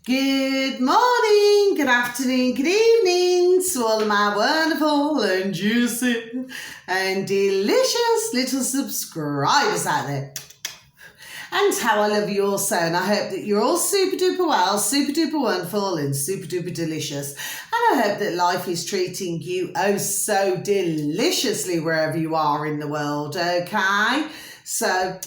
Good morning, good afternoon, good evening to all of my wonderful and juicy and delicious little subscribers out there. And how I love you all so, and I hope that you're all super duper well, super duper wonderful and super duper delicious. And I hope that life is treating you oh so deliciously wherever you are in the world, okay? So,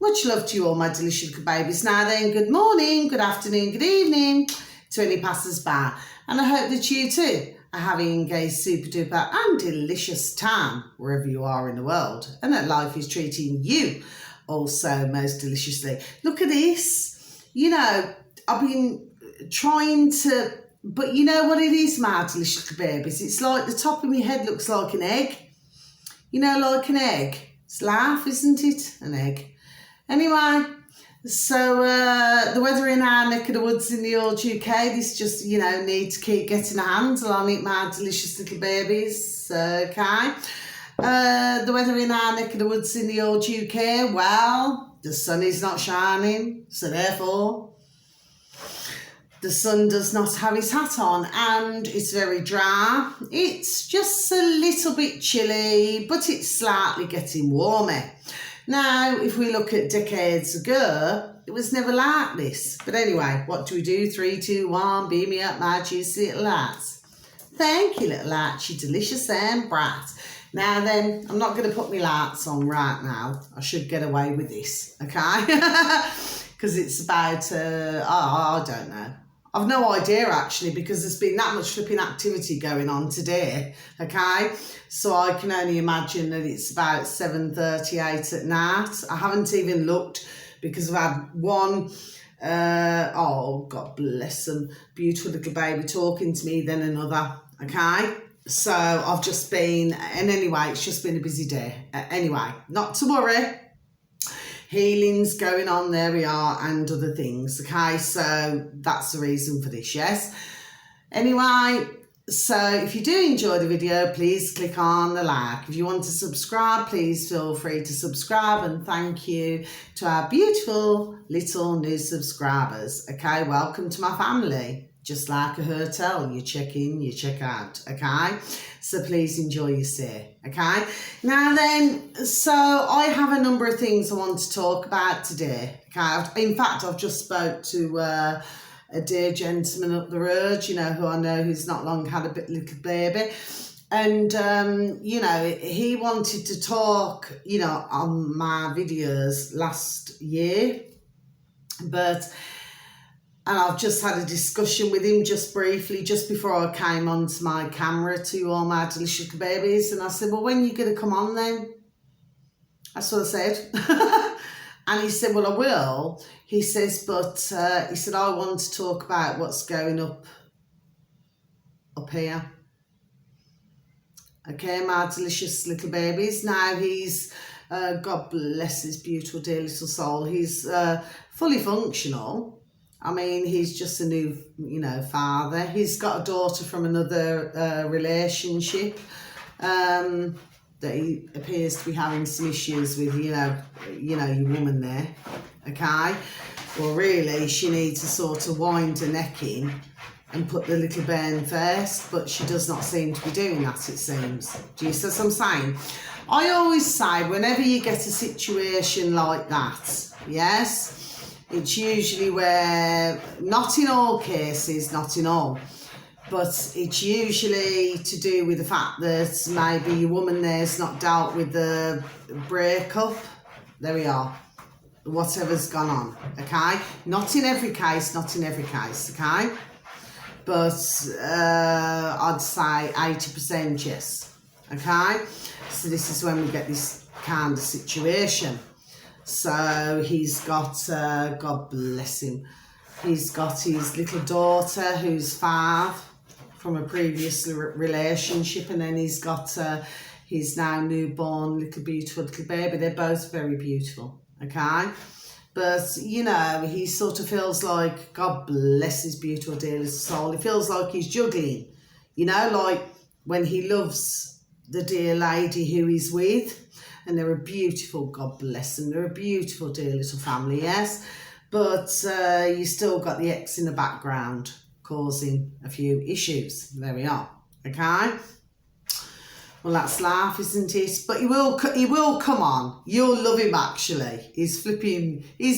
much love to you all, my delicious little babies. Now then, good morning, good afternoon, good evening to any passers-by. And I hope that you too are having a super duper and delicious time wherever you are in the world, and that life is treating you also most deliciously. Look at this. You know, I've been trying to, but you know what it is, my delicious little babies? It's like the top of my head looks like an egg. You know, like an egg. It's life, isn't it? An egg. Anyway, so the weather in our neck of the woods in the old UK, this just, you know, need to keep getting a handle on it, my delicious little babies, okay? The weather in our neck of the woods in the old UK, well, the sun is not shining, so therefore the sun does not have his hat on, and it's very dry. It's just a little bit chilly, but it's slightly getting warmer. Now, if we look at decades ago, it was never like this. But anyway, what do we do? 3, 2, 1, beam me up, my juicy little lads. Thank you, little lads, you delicious and bright. Now then, I'm not going to put my lights on right now. I should get away with this, okay? Because it's about, I don't know. I've no idea actually, because there's been that much flipping activity going on today, okay? So I can only imagine that it's about 7:38 at night. I haven't even looked because I've had one, oh, God bless them, beautiful little baby talking to me, then another, okay? So I've just been, and anyway, it's just been a busy day. Anyway, not to worry. Healing's going on, there we are, and other things, okay? So that's the reason for this, yes? Anyway, so if you do enjoy the video, please click on the like. If you want to subscribe, please feel free to subscribe, and thank you to our beautiful little new subscribers, okay? Welcome to my family. Just like a hotel, you check in, you check out, okay? So please enjoy your stay, okay? Now then, so I have a number of things I want to talk about today, okay? In fact, I've just spoke to a dear gentleman up the road, you know, who I know who's not long had a little baby. And, you know, he wanted to talk, you know, on my videos last year, and I've just had a discussion with him just briefly, just before I came onto my camera to all my delicious babies. And I said, well, when are you going to come on then? That's what I said. And he said, well, I will. He says, but he said, I want to talk about what's going up here. Okay, my delicious little babies. Now he's, God bless his beautiful dear little soul, he's fully functional. I mean, he's just a new, you know, father. He's got a daughter from another relationship that he appears to be having some issues with, you know, your woman there, okay? Well, really, she needs to sort of wind her neck in and put the little bairn first, but she does not seem to be doing that, it seems. Do you see what I'm saying? I always say, whenever you get a situation like that, yes, it's usually where, not in all cases, not in all, but it's usually to do with the fact that maybe your woman there's not dealt with the breakup. There we are. Whatever's gone on, okay? Not in every case, okay? But I'd say 80% yes, okay? So this is when we get this kind of situation. So he's got, God bless him, he's got his little daughter who's 5 from a previous relationship, and then he's got his now newborn little beautiful little baby. They're both very beautiful, okay? But, you know, he sort of feels like, God bless his beautiful dear little soul, he feels like he's juggling, you know, like when he loves the dear lady who he's with, and they're a beautiful, God bless them, they're a beautiful dear little family, yes? but you still got the ex in the background causing a few issues. There we are. Okay. Well, that's life, isn't it? But he will come on. You'll love him, actually. He's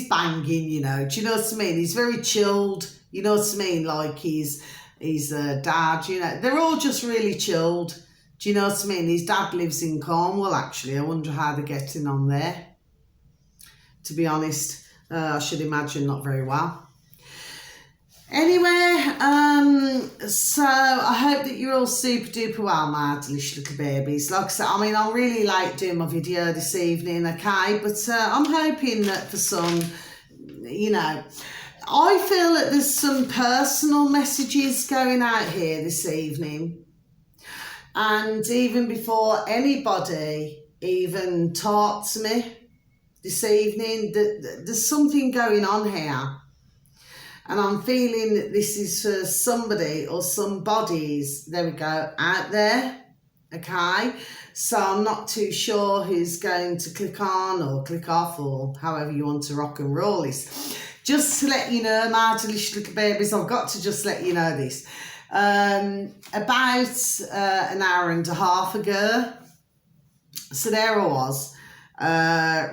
banging, you know. Do you know what I mean? He's very chilled. You know what I mean? Like he's a dad, you know. They're all just really chilled. Do you know what I mean? His dad lives in Cornwall, actually. I wonder how they're getting on there. To be honest, I should imagine not very well. Anyway, so I hope that you're all super duper well, my delicious little babies. Like I said, I mean, I'm really late doing my video this evening, okay? But I'm hoping that for some, you know, I feel that there's some personal messages going out here this evening. And even before anybody even talked to me this evening, there's something going on here. And I'm feeling that this is for somebody or some bodies, there we go, out there, okay? So I'm not too sure who's going to click on or click off or however you want to rock and roll this. Just to let you know, my delicious little babies, I've got to just let you know this. About an hour and a half ago, so there I was,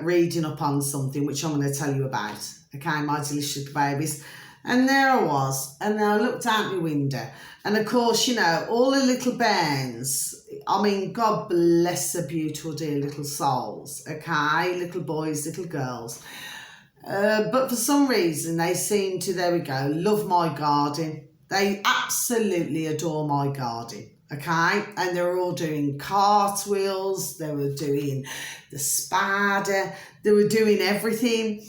reading up on something which I'm going to tell you about, okay, my delicious little babies. And there I was, and then I looked out my window, and of course, you know, all the little bairns, I mean, God bless their beautiful, dear little souls, okay, little boys, little girls, but for some reason, they seem to, there we go, love my garden. They absolutely adore my garden, okay, and they're all doing cartwheels, they were doing the spider, they were doing everything.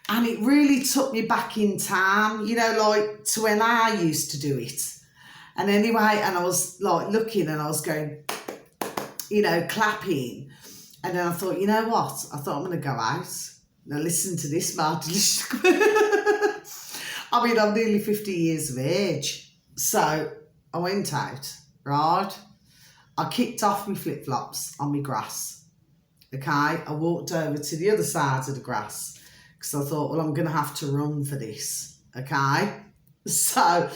And it really took me back in time, you know, like to when I used to do it. And anyway, and I was like looking and I was going, you know, clapping. And then I thought, you know what? I thought I'm going to go out. Now listen to this, Martin. I mean, I'm nearly 50 years of age. So I went out, right? I kicked off my flip-flops on my grass. Okay? I walked over to the other side of the grass. So I thought, well, I'm going to have to run for this, okay? So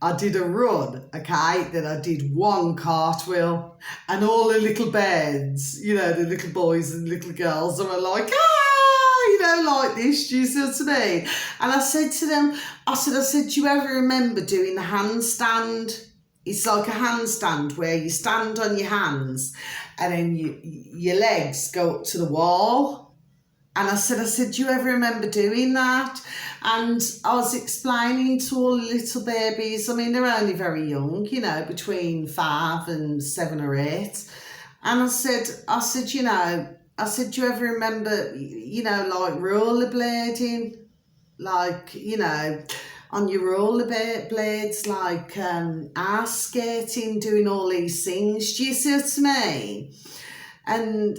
I did a run, okay? Then I did one cartwheel and all the little birds, you know, the little boys and little girls were like, you know, like this, do you see what I mean? And I said to them, I said, do you ever remember doing the handstand? It's like a handstand where you stand on your hands and then your legs go up to the wall. And I said, do you ever remember doing that? And I was explaining to all the little babies, I mean, they're only very young, you know, between 5 and 7 or 8. And I said, you know, do you ever remember, you know, like rollerblading? Like, you know, on your rollerblades, like ice skating, doing all these things. Do you see what I mean? And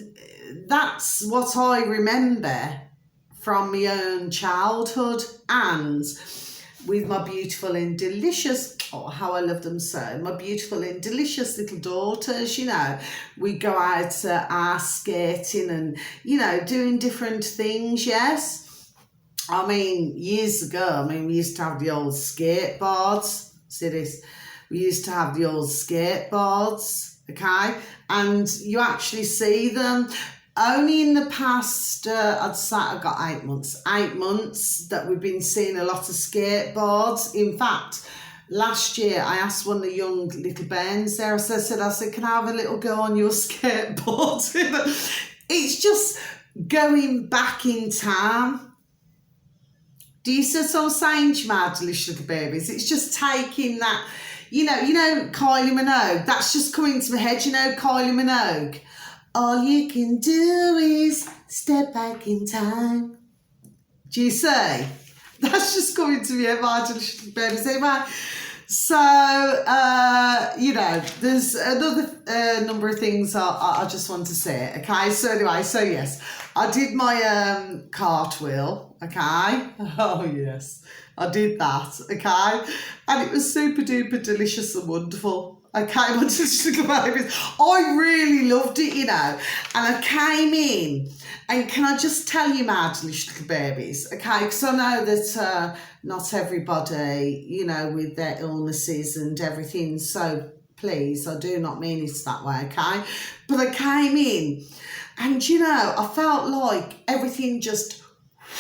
that's what I remember from my own childhood, and with my beautiful and delicious, oh, how I love them so, my beautiful and delicious little daughters, you know, we go out ice skating and, you know, doing different things, yes. I mean, years ago, I mean, we used to have the old skateboards, see this, we used to have the old skateboards, okay, and you actually see them. Only in the past, I'd say I've got 8 months that we've been seeing a lot of skateboards. In fact, last year I asked one of the young little bands there, I said, can I have a little go on your skateboard? It's just going back in time. Do you see what I'm saying to my delicious little babies? It's just taking that, you know, Kylie Minogue, that's just coming to my head, you know, Kylie Minogue. All you can do is step back in time. Do you see? That's just coming to me, my delicious babies. Anyway, so, you know, there's another number of things I just want to say, okay? So anyway, so yes, I did my cartwheel, okay? Oh, yes, I did that, okay? And it was super duper delicious and wonderful. I came on Delicious Little Babies. I really loved it, you know. And I came in, and can I just tell you, my Delicious Little Babies, okay? Because I know that not everybody, you know, with their illnesses and everything, so please, I do not mean it that way, okay? But I came in, and, you know, I felt like everything just,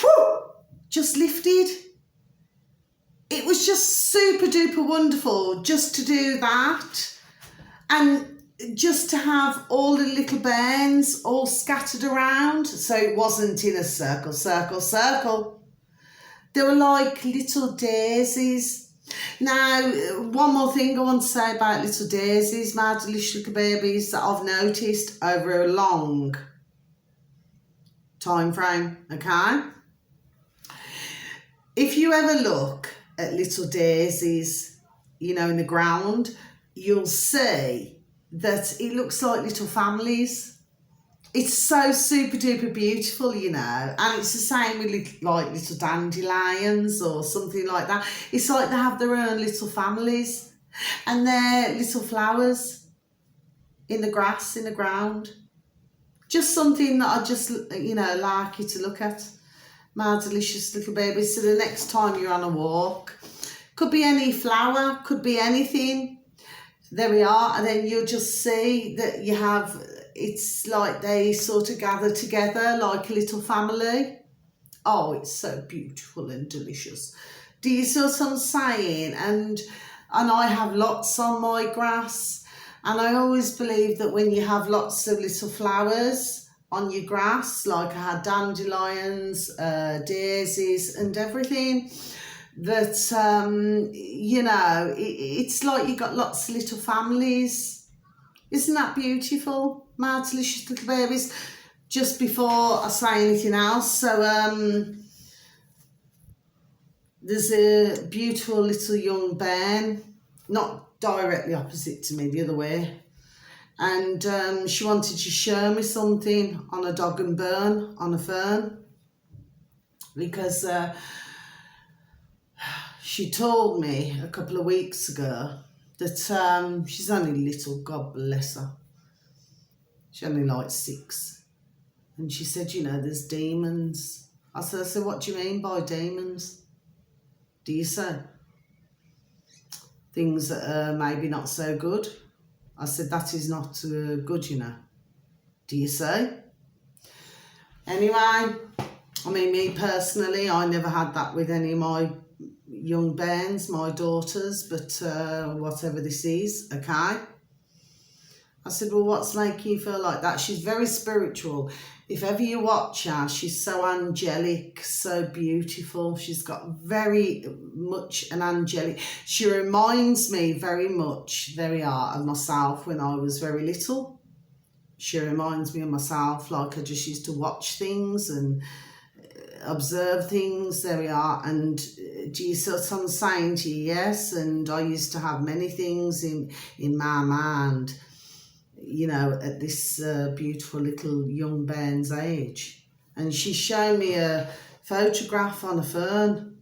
whoo, just lifted. It was just super duper wonderful just to do that, and just to have all the little bands all scattered around. So it wasn't in a circle. They were like little daisies. Now, one more thing I want to say about little daisies, my Delicious Little Babies, that I've noticed over a long time frame, okay? If you ever look at little daisies, you know, in the ground, you'll see that it looks like little families. It's so super duper beautiful, you know, and it's the same with little dandelions or something like that. It's like they have their own little families, and they're little flowers in the grass, in the ground. Just something that I just, you know, like you to look at. My Delicious Little Babies. So the next time you're on a walk, could be any flower, could be anything. There we are. And then you'll just see that you have, it's like they sort of gather together like a little family. Oh, it's so beautiful and delicious. Do you see what I'm saying? And I have lots on my grass. And I always believe that when you have lots of little flowers on your grass, like I had dandelions, daisies and everything, that, you know, it's like you got lots of little families. Isn't that beautiful, my Delicious Little Babies? Just before I say anything else, so there's a beautiful little young bairn, not directly opposite to me, the other way. And she wanted to show me something on a dog and burn, on a fern, because she told me a couple of weeks ago that she's only little, God bless her. She's only like 6. And she said, you know, there's demons. I said, what do you mean by demons? Do you say? Things that are maybe not so good. I said, that is not good, you know. Do you say? Anyway, I mean, me personally, I never had that with any of my young bairns, my daughters, but whatever this is, okay? I said, well, what's making you feel like that? She's very spiritual. If ever you watch her, she's so angelic, so beautiful. She's got very much an angelic. She reminds me very much, there we are, of myself when I was very little. She reminds me of myself, like I just used to watch things and observe things, there we are. And do you see what I'm saying to you? Yes, and I used to have many things in my mind, you know, at this beautiful little young bairn's age. And she showed me a photograph on a fern.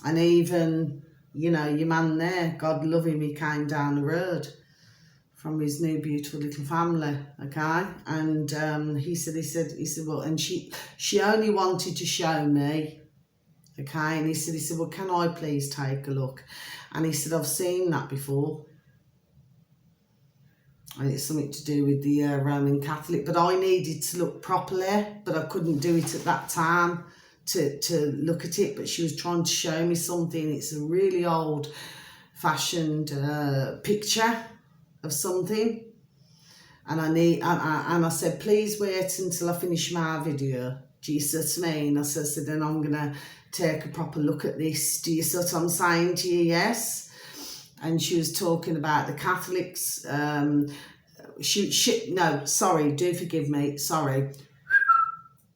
And even, you know, your man there, God love him, he came down the road from his new beautiful little family, okay? And he said, well, and she only wanted to show me, okay? And he said, well, can I please take a look? And he said, I've seen that before. And it's something to do with the Roman Catholic, but I needed to look properly, but I couldn't do it at that time to look at it. But she was trying to show me something. It's a really old fashioned picture of something, and I said, please wait until I finish my video. Do you see what I mean? I said, then I'm gonna take a proper look at this. Do you see what I'm saying to you? Yes. And she was talking about the Catholics. No, sorry, do forgive me. Sorry.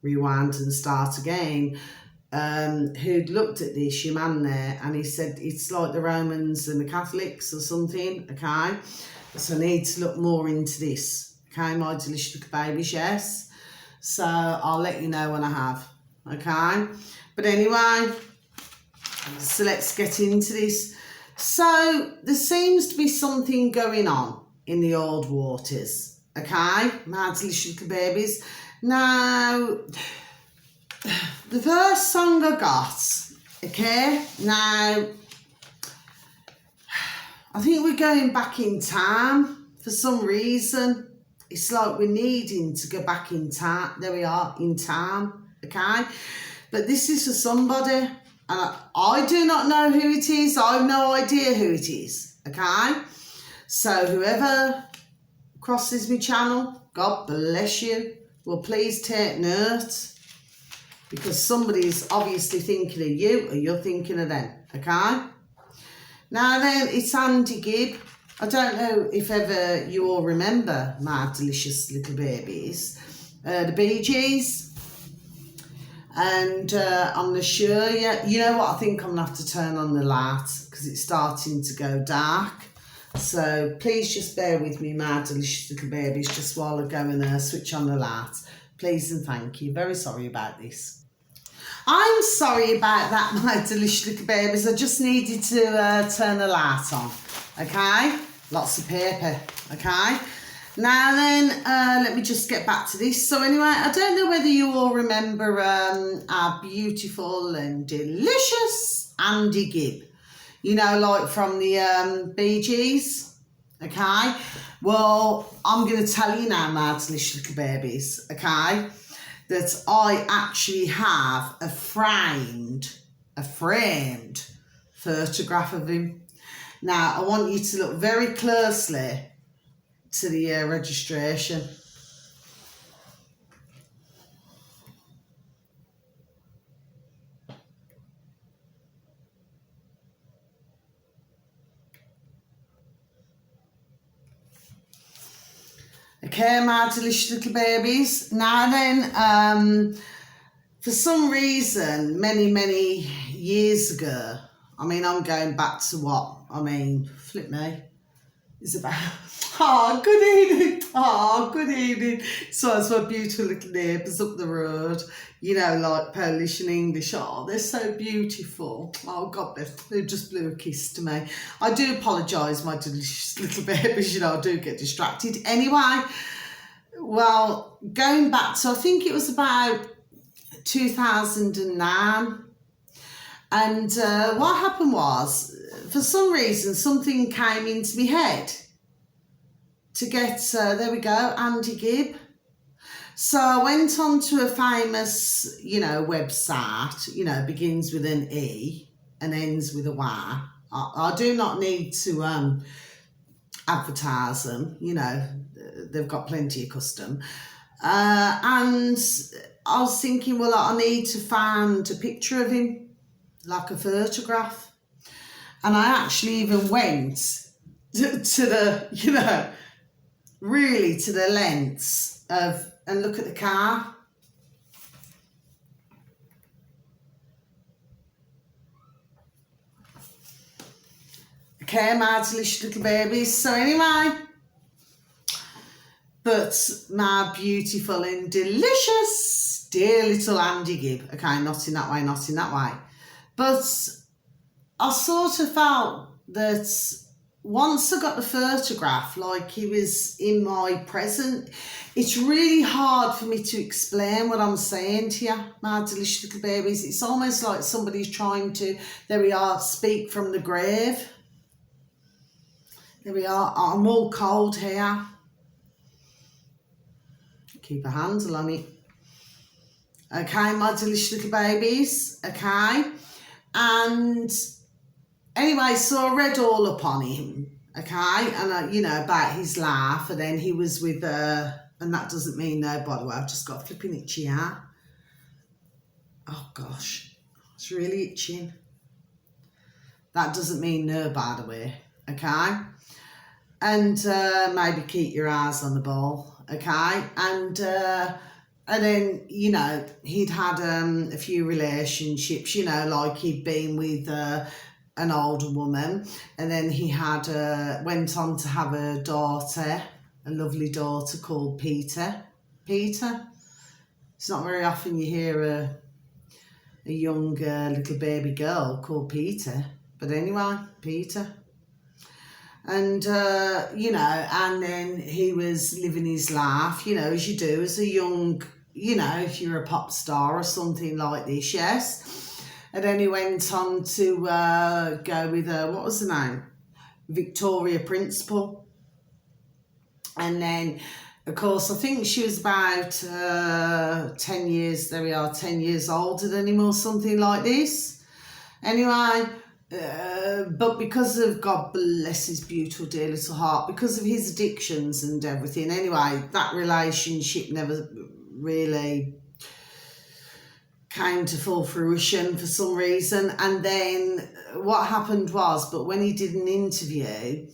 Rewind and start again. Who'd looked at this, your man there, and he said it's like the Romans and the Catholics or something, okay? So I need to look more into this, okay, my Delicious Little Babies, yes? So I'll let you know when I have, okay? But anyway, so let's get into this. So there seems to be something going on in the old waters, okay, my delicious little babies. Now, the first song I got, okay, now, I think we're going back in time for some reason. It's like we're needing to go back in time. There we are, in time, okay? But this is for somebody, and I do not know who it is. I have no idea who it is, okay? So whoever crosses my channel, God bless you. Well, please take note, because somebody's obviously thinking of you, or you're thinking of them, okay? Now then, it's Andy Gibb. I don't know if ever you all remember my delicious little babies, the Bee Gees. And I'm not sure yet. You know what? I think I'm going to have to turn on the light because it's starting to go dark. So please just bear with me, my delicious little babies, just while I go and switch on the light. Please and thank you. Very sorry about this. I'm sorry about that, my delicious little babies. I just needed to turn the light on, okay? Lots of paper, okay? Now then, let me just get back to this. So anyway, I don't know whether you all remember our beautiful and delicious Andy Gibb. You know, like from the Bee Gees, okay? Well, I'm going to tell you now, my delicious little babies, okay, that I actually have a framed photograph of him. Now, I want you to look very closely to the registration. Okay, my delicious little babies. Now then, for some reason, many years ago, I mean, I'm going back to what? I mean, flip me. It's about, oh, good evening. Oh, good evening. So it's my beautiful little neighbours up the road, you know, like Polish and English. Oh, they're so beautiful. Oh, God, they just blew a kiss to me. I do apologise, my delicious little babies, you know, I do get distracted. Anyway, well, going back to, I think it was about 2009. And what happened was, for some reason, something came into my head to get, there we go, Andy Gibb. So I went on to a famous, you know, website, you know, begins with an E and ends with a Y. I do not need to advertise them, you know, they've got plenty of custom. And I was thinking, well, I need to find a picture of him, like a photograph. And I actually even went to the, you know, really to the lengths of, and look at the car. Okay, my delicious little babies. So anyway, but my beautiful and delicious dear little Andy Gibb. Okay, not in that way, not in that way. But I sort of felt that once I got the photograph, like he was in my present, it's really hard for me to explain what I'm saying to you, my delicious little babies. It's almost like somebody's trying to, there we are, speak from the grave. There we are. I'm all cold here. Keep a handle on it. Okay, my delicious little babies. Okay. And anyway, so I read all upon him. Okay. And, you know, about his life. And then he was with, and that doesn't mean no, by the way, I've just got a flipping itchy eye. Oh, gosh. It's really itching. That doesn't mean no, by the way. Okay. And maybe keep your eyes on the ball, okay? And then, you know, he'd had a few relationships, you know, like he'd been with an older woman, and then he had went on to have a daughter, a lovely daughter called Peter. Peter. It's not very often you hear a young little baby girl called Peter. But anyway, Peter. And, and then he was living his life, as you do as a young, if you're a pop star or something like this, yes. And then he went on to go with, what was the name? Victoria Principal. And then, of course, I think she was about 10 years, 10 years older than him or something like this. Anyway, but because of, God bless his beautiful dear little heart, because of his addictions and everything, anyway, that relationship never really came to full fruition for some reason. And then what happened was, but when he did an interview,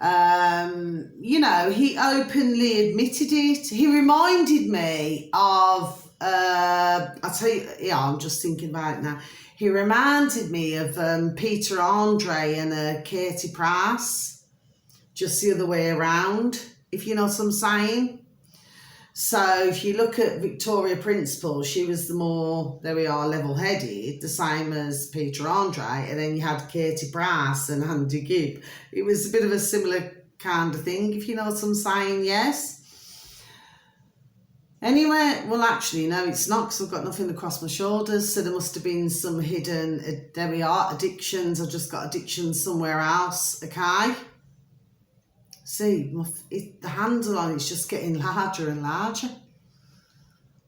he openly admitted it. He reminded me of, I'll tell you, I'm just thinking about it now. He reminded me of Peter Andre and Katie Price, just the other way around, if you know what I'm saying. So if you look at Victoria Principal, she was the more, level-headed, the same as Peter Andre, and then you had Katie Price and Andy Gibb. It was a bit of a similar kind of thing, if you know what I'm saying, yes? Anyway, well, actually, no, it's not, because I've got nothing across my shoulders, so there must have been some hidden, addictions. I've just got addictions somewhere else, okay? See, the handle on it's just getting larger and larger.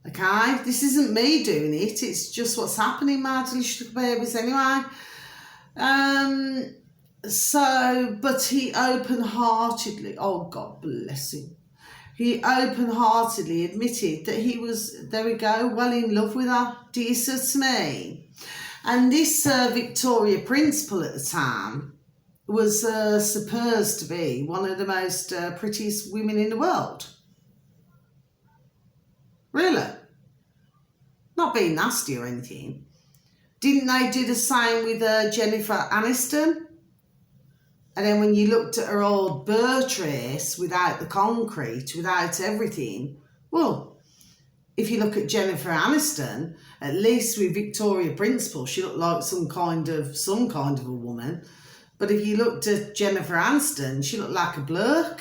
Okay, this isn't me doing it, it's just what's happening, my delicious babies, anyway. But he open-heartedly, oh God bless him, he open-heartedly admitted that he was, well in love with her. Do you see what I mean? And this Victoria Principal at the time was supposed to be one of the most prettiest women in the world. Really? Not being nasty or anything. Didn't they do the same with Jennifer Aniston? And then when you looked at her old birth trace without the concrete, without everything, well, if you look at Jennifer Aniston, at least with Victoria Principal, she looked like some kind of a woman. But if you looked at Jennifer Aniston, she looked like a bloke.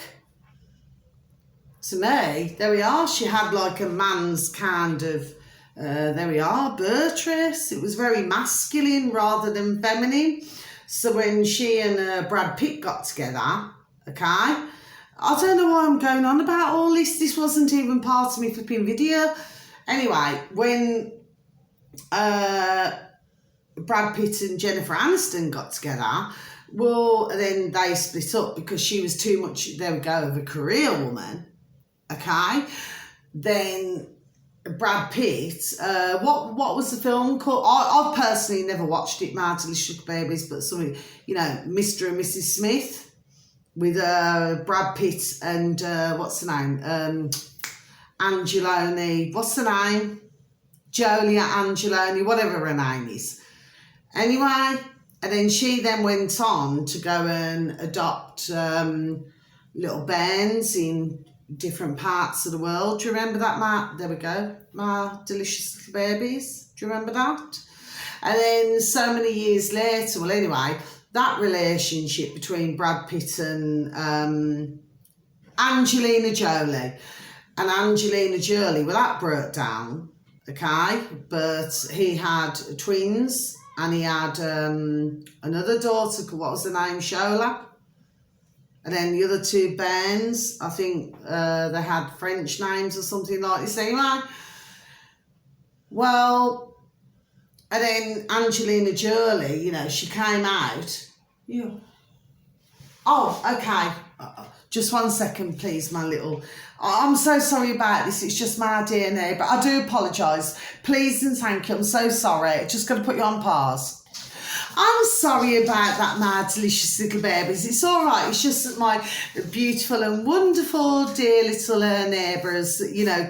To me, there we are. She had like a man's kind of, birth trace. It was very masculine rather than feminine. So when she and Brad Pitt got together, okay, I don't know why I'm going on about all this. This wasn't even part of my flipping video. Anyway, when Brad Pitt and Jennifer Aniston got together, well, then they split up because she was too much, of a career woman, okay? Then Brad Pitt, what was the film called? I've personally never watched it, my delicious babies, but something, Mr. and Mrs. Smith with Brad Pitt and, what's the name? Angeloni, what's the name? Jolia Angeloni, whatever her name is. Anyway, and then she then went on to go and adopt little bairns in different parts of the world. Do you remember that, Matt? There we go. My delicious little babies. Do you remember that? And then so many years later, well, anyway, that relationship between Brad Pitt and Angelina Jolie. And Angelina Jolie, well, that broke down, okay? But he had twins and he had another daughter, what was the name? Shola. And then the other two bands, I think they had French names or something like this anyway. Well, and then Angelina Jolie, she came out. Yeah. Oh, okay. Just 1 second, please, my little... I'm so sorry about this. It's just my DNA, but I do apologise. Please and thank you. I'm so sorry. Just got to put you on pause. I'm sorry about that, my delicious little babies. It's all right. It's just that my beautiful and wonderful dear little neighbours,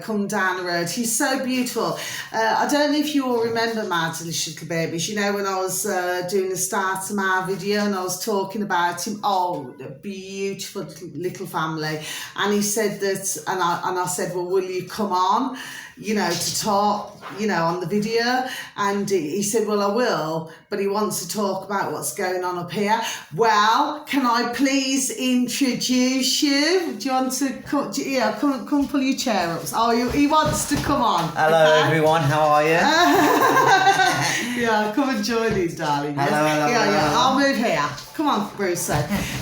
come down the road. He's so beautiful. I don't know if you all remember my delicious little babies. When I was doing the start of my video and I was talking about him. Oh, a beautiful little family. And he said that, and I said, well, will you come on? to talk, on the video. And he said, well, I will, but he wants to talk about what's going on up here. Well, can I please introduce you? Do you want to come? Yeah, come pull your chair up. Oh, he wants to come on. Hello, everyone. How are you? Yeah, come and join us, darling. Hello, hello, Yeah, hello. I'll move here. Come on, Brucey.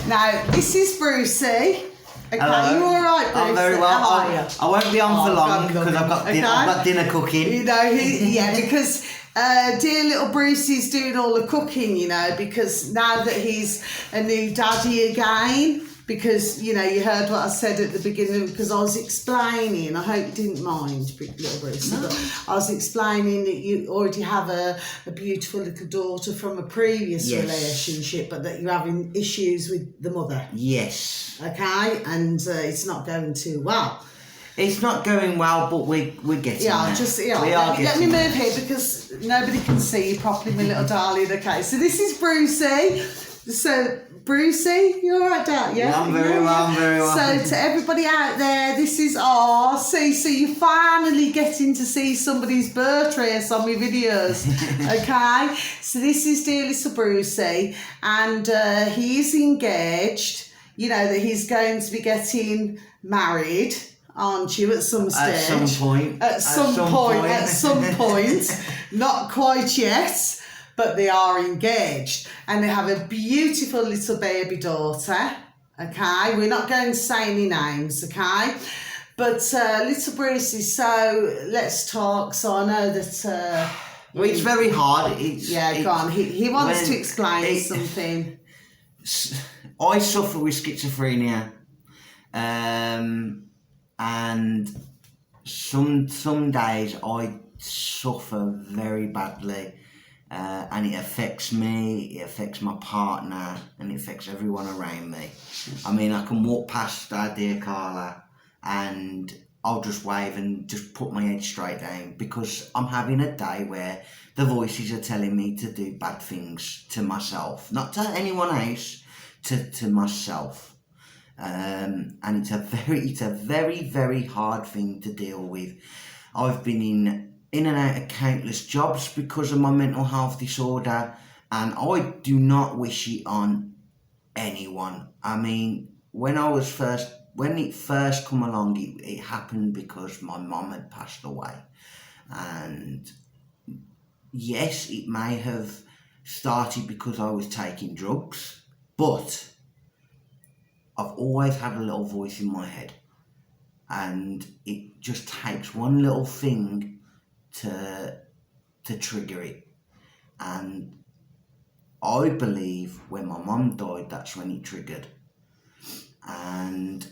Now, this is Brucey. Okay, Hello. you all right, Brucey? I'm very well. How are you? I won't be on for long because God, I've got dinner cooking. Because dear little Brucey's doing all the cooking, because now that he's a new daddy again, because, you heard what I said at the beginning, because I was explaining, I hope you didn't mind, little Brucey, No. but I was explaining that you already have a beautiful little daughter from a previous Yes. relationship, but that you're having issues with the mother, Yes. okay? And it's not going too well. It's not going well, but we're getting there. Let me move here because nobody can see you properly, my little darling. Okay, so this is Brucey. So Brucey, you all right, Dad? Yeah, I'm very well. So to everybody out there, this is see. So you're finally getting to see somebody's birth trace on my videos. Okay, so this is dear little Brucey, and he is engaged. That he's going to be getting married. Aren't you, at some stage? At some point. At some point. Not quite yet, but they are engaged. And they have a beautiful little baby daughter, okay? We're not going to say any names, okay? But little Brucey, so let's talk. So I know that... Well, it's very hard. Go on. He wants to explain something. I suffer with schizophrenia. And some days I suffer very badly, and it affects me, it affects my partner, and it affects everyone around me. I mean, I can walk past our dear Carla and I'll just wave and just put my head straight down because I'm having a day where the voices are telling me to do bad things to myself, not to anyone else, to myself. And it's a very, very hard thing to deal with. I've been in and out of countless jobs because of my mental health disorder, and I do not wish it on anyone. I mean, when it first come along, it happened because my mum had passed away, and yes, it may have started because I was taking drugs, but I've always had a little voice in my head, and it just takes one little thing to trigger it. And I believe when my mum died, that's when it triggered. And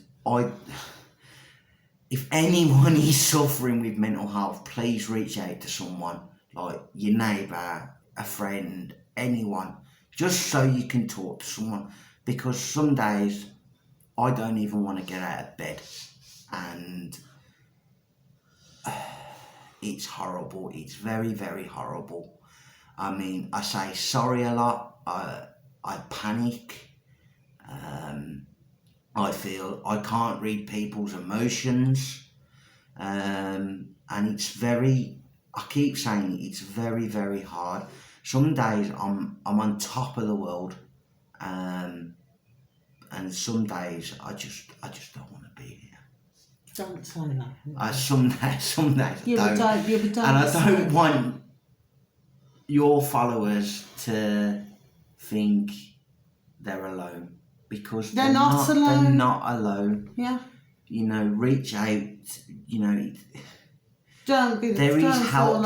if anyone is suffering with mental health, please reach out to someone, like your neighbour, a friend, anyone, just so you can talk to someone, because some days I don't even want to get out of bed, and it's horrible. It's very, very horrible. I mean, I say sorry a lot. I panic. I feel I can't read people's emotions, and it's very. I keep saying it's very, very hard. Some days I'm on top of the world. And some days I just don't want to be here. Don't say that. Some days I don't. Don't And I don't want your followers to think they're alone, because they're not alone. They're not alone. Yeah. Reach out. Don't be. There don't is help.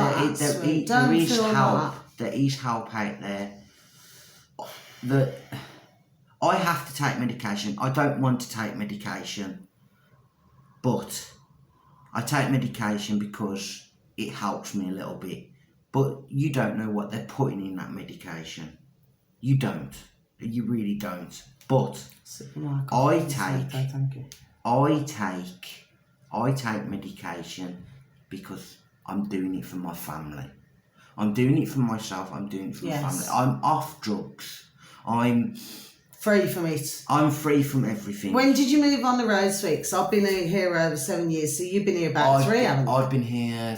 There is help out there. I have to take medication. I don't want to take medication, but I take medication because it helps me a little bit. But you don't know what they're putting in that medication. You don't. You really don't. But I take medication because I'm doing it for my family. I'm doing it for myself. I'm doing it for my family. I'm off drugs. I'm Free from it. I'm free from everything. When did you move on the road, sweet? 'Cause I've been here over 7 years, so you've been here about three, haven't you? I've been here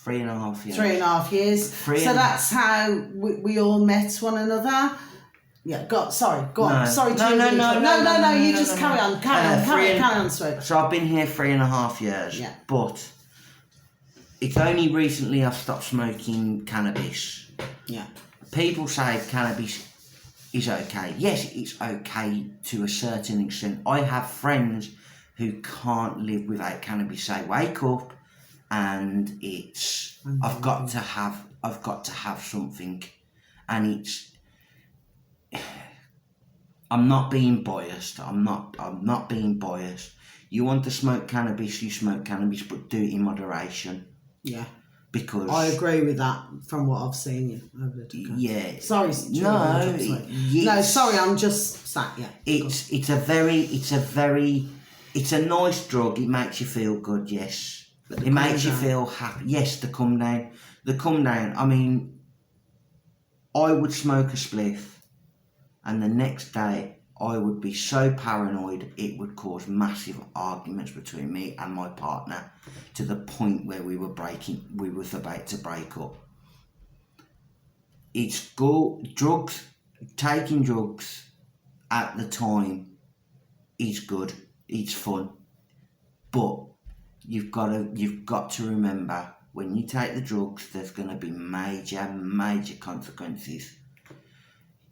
3.5 years. 3.5 years. So that's how we all met one another. Yeah, go on. Sorry, go on. Sorry to No, you just carry on. Carry on, sweet. So I've been here 3.5 years. Yeah. But it's only recently I've stopped smoking cannabis. Yeah. People say cannabis is okay. Yes, it's okay to a certain extent. I have friends who can't live without cannabis. They wake up and it's I've got to have something, and it's I'm not being biased. I'm not being biased. You want to smoke cannabis, you smoke cannabis, but do it in moderation. Yeah. Because I agree with that from what I've seen you over the decade. Yeah. Sorry. No, sorry, I'm just sat, yeah. It's a nice drug. It makes you feel good, yes. It makes you feel happy. Yes, the come down. I mean, I would smoke a spliff and the next day I would be so paranoid it would cause massive arguments between me and my partner, to the point where we was about to break up. It's good. Taking drugs at the time is good, it's fun, but you've got to remember, when you take the drugs, there's going to be major consequences.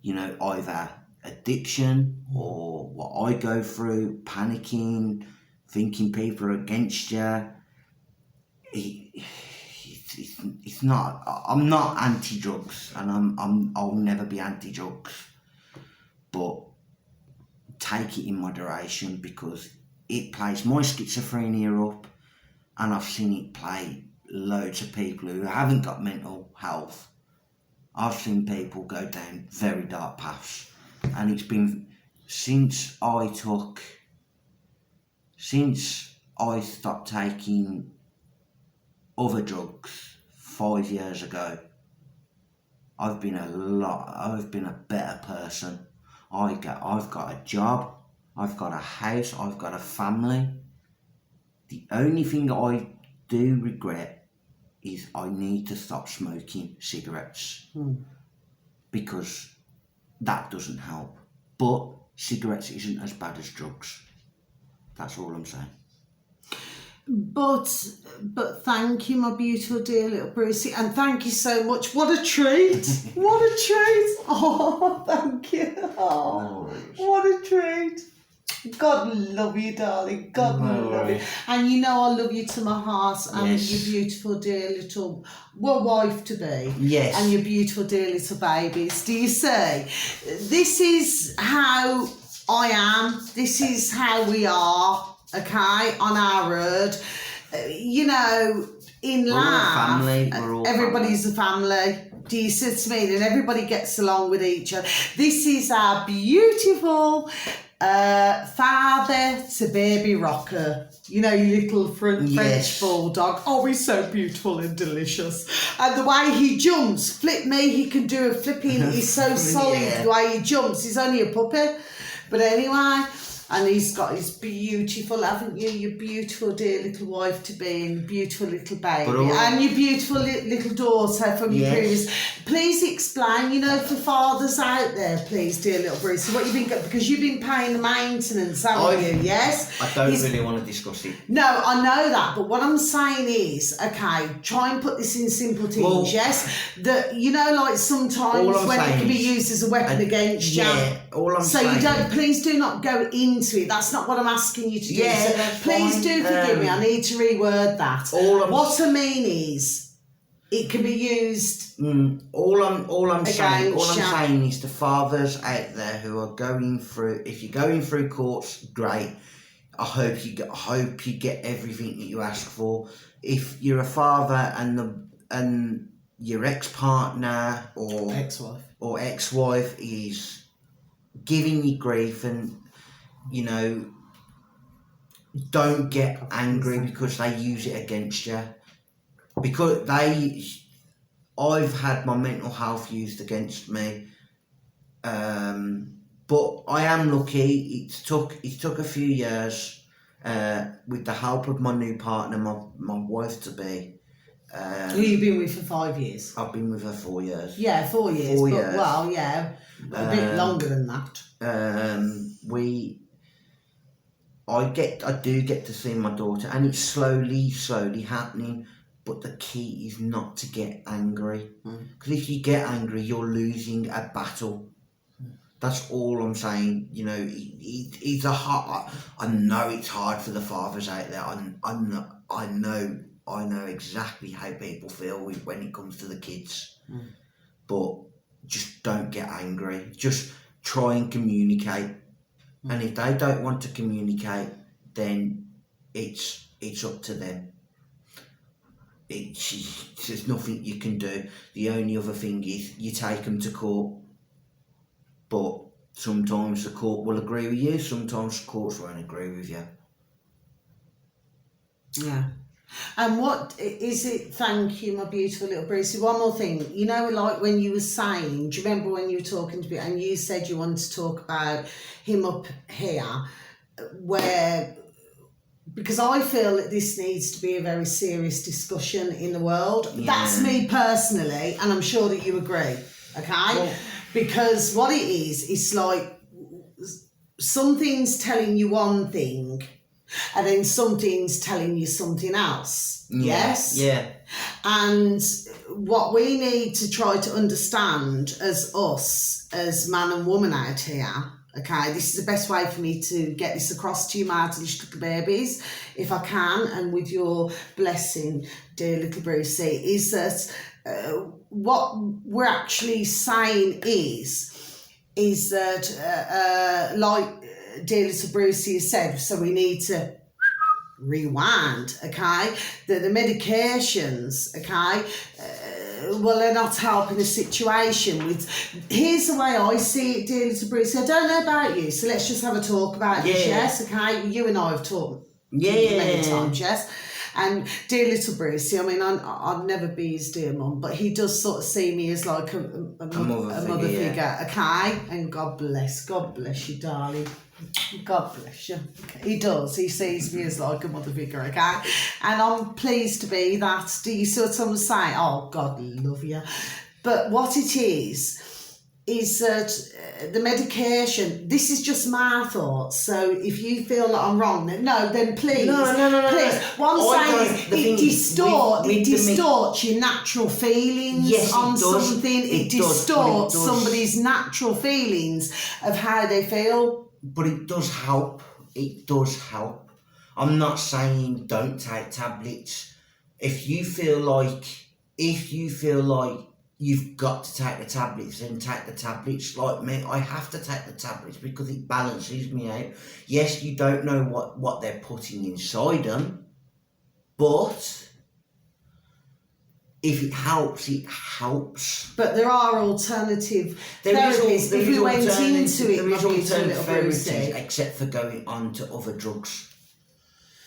You know, either addiction or what I go through, panicking, thinking people are against you. It's not. I'm not anti-drugs, and I'll never be anti-drugs. But take it in moderation, because it plays my schizophrenia up, and I've seen it play loads of people who haven't got mental health. I've seen people go down very dark paths, and it's been since I stopped taking other drugs 5 years ago. I've been a better person. I've got a job, I've got a house, I've got a family. The only thing I do regret is I need to stop smoking cigarettes, because that doesn't help. But cigarettes isn't as bad as drugs. That's all I'm saying. But thank you, my beautiful dear little Brucey, and thank you so much. What a treat! What a treat! Oh, thank you. Oh, what a treat. God love you, darling. God love you. And you know I love you to my heart, and yes. your beautiful dear little wife to be. Yes. And your beautiful dear little babies. Do you see? This is how I am. This is how we are, okay, on our road. You know, in life, everybody's a family. Do you see to me? And everybody gets along with each other. This is our beautiful father to baby rocker, you know, your little French bulldog. Oh, he's so beautiful and delicious, and the way he jumps, flip me, he can do a flipping. He's so solid. The way he jumps, he's only a puppy, but anyway. And he's got his beautiful, haven't you, your beautiful dear little wife to be, and beautiful little baby, and your beautiful little daughter from your previous. Please explain, you know, for fathers out there, please, dear little Bruce, what you've been, because you've been paying the maintenance, haven't you? Yes? I don't really want to discuss it. No, I know that, but what I'm saying is, okay, try and put this in simple terms, yes? That, you know, like sometimes when it can be used as a weapon against you. All I'm so saying, you don't, please do not go into it. That's not what I'm asking you to do. Yeah, so please do forgive me. I need to reword that. What I mean is, it can be used. All I'm saying is the fathers out there who are going through. If you're going through courts, great. I hope you get everything that you ask for. If you're a father and your ex-partner or ex-wife is giving you grief, and you know, don't get angry because they use it against you. Because I've had my mental health used against me. But I am lucky. It took a few years with the help of my new partner, my wife to be. Who you've been with for 5 years? I've been with her 4 years. Yeah, 4 years. 4 but, years. Well, yeah, a bit longer than that. I do get to see my daughter, and it's slowly happening. But the key is not to get angry, because if you get angry, you're losing a battle. That's all I'm saying. You know, it's a hard. I know it's hard for the fathers out there. I know exactly how people feel when it comes to the kids. But just don't get angry. Just try and communicate. And if they don't want to communicate, then it's up to them. There's nothing you can do. The only other thing is you take them to court. But sometimes the court will agree with you, sometimes the courts won't agree with you. Yeah. And what is it? Thank you, my beautiful little Brucey. One more thing. You know, like when you were saying, do you remember when you were talking to me and you said you wanted to talk about him up here, because I feel that this needs to be a very serious discussion in the world. Yeah. That's me personally, and I'm sure that you agree, okay? Well, because what it is, it's like something's telling you one thing and then something's telling you something else. Yes? Yeah. And what we need to try to understand as us, as man and woman out here, okay, this is the best way for me to get this across to you, my little babies, if I can, and with your blessing, dear little Brucey, is that what we're actually saying is that, like dear little Brucey has said, so we need to rewind, okay, that the medications, okay, well, they're not helping the situation. Here's the way I see it, dear little Brucey. I don't know about you, so let's just have a talk about this, yes, okay? You and I have talked many times, yes? And dear little Brucey, I mean, I'd never be his dear mum, but he does sort of see me as like a mother figure, okay? And God bless you, darling. God bless you. He does. He sees me as like a mother figure, okay? And I'm pleased to be that. Do you see what I'm saying? Oh, God love you. But what it is that the medication, this is just my thoughts. So if you feel that I'm wrong, then please. No. Please. What I'm saying is it distorts your natural feelings on something. It distorts somebody's natural feelings of how they feel. But it does help. It does help. I'm not saying don't take tablets. If you feel like you've got to take the tablets, then take the tablets. Like me, I have to take the tablets because it balances me out. Yes, you don't know what they're putting inside them, but if it helps, it helps. But there are alternative therapies. If we went into it, there is alternative therapies, except for going on to other drugs,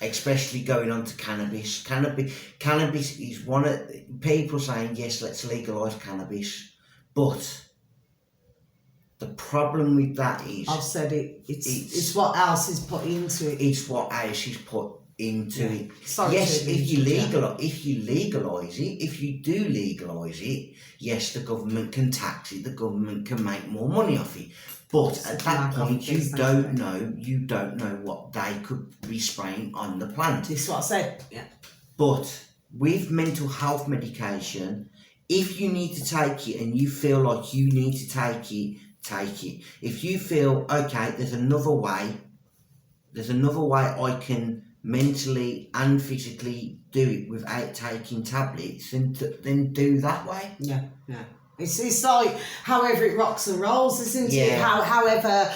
especially going on to cannabis. Cannabis is one of people saying yes, let's legalise cannabis, but the problem with that is I've said it. It's what else is put into it. It's what else is put into it. Sorry, yes, if you legalise it, yes, the government can tax it, the government can make more money off it. But at that point, you don't know what they could be spraying on the plant. This is what I said. Yeah. But with mental health medication, if you need to take it and you feel like you need to take it, take it. If you feel okay, there's another way I can mentally and physically do it without taking tablets, then do that way. Yeah. It's like however it rocks and rolls, isn't it? However,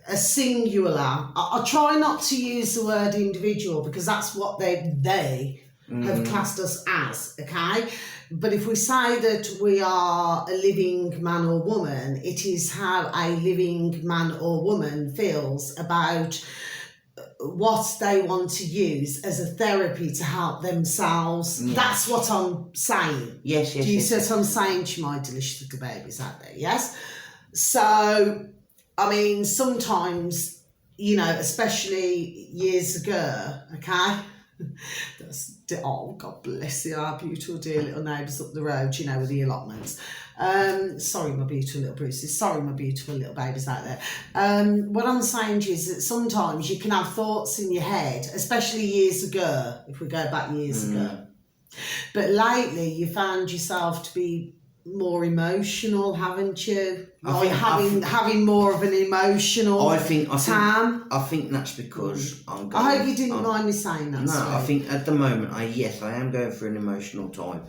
a singular. I try not to use the word individual because that's what they have classed us as, okay? But if we say that we are a living man or woman, it is how a living man or woman feels about what they want to use as a therapy to help themselves. Yeah. That's what I'm saying. Yes, Do you see yes. what I'm saying to my delicious little babies out there? Yes. So, I mean, sometimes, especially years ago, okay. Oh, God bless you, our beautiful dear little neighbours up the road, with the allotments. Sorry, my beautiful little Bruces. Sorry, my beautiful little babies out there. What I'm saying to you is that sometimes you can have thoughts in your head, especially years ago, if we go back years ago. But lately, you found yourself to be more emotional, haven't you? Having more of an emotional time. I think that's because I'm going... I hope you didn't mind me saying that. No, I think at the moment, I am going through an emotional time.